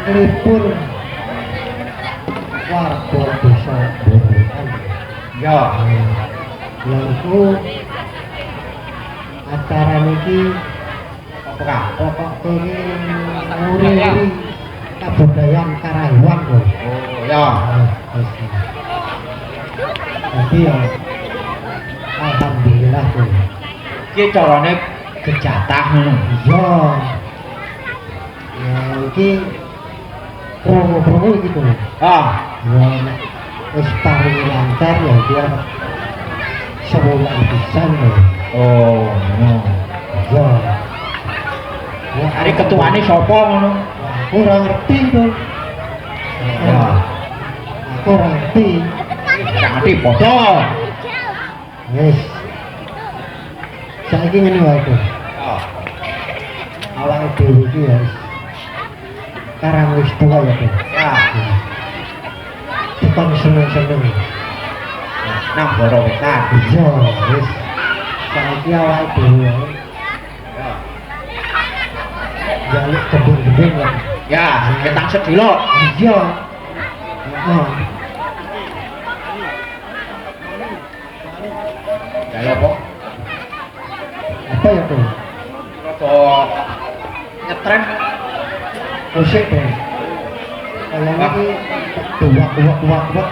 Libur warga desa Borokan. Ya. Lalu acara niki pokok ini nguri-nguri kebudayaan Karahiwang. Oh ya. Jadi ya alhamdulillah tuh. Iki carane kejatah ngono. Iya. Ya iki promo gitu. Ah, ya wis paling lancar ya dia sebulan pisan lho. Oh, ngono. Ya. Ya, hari ketuane sapa ngono? Aku ora ngerti to. Ya. Aku ora ngerti. Ora ngerti padha. Wis. Saiki ngene wae to. Oh. Awake dhewe iki ya karang wis tuwa ya, Pak. Ya. Bukan seneng-seneng. Nang boro wetan. Iya, wis. Saiki awake dhewe. Ya. Jaluk gedung-gedung ya. Ya, ketang sedilo. Iya. Heeh. Ya apa? Apa ya, Pak? Rada ngetren musik deh. Kalau ini kuat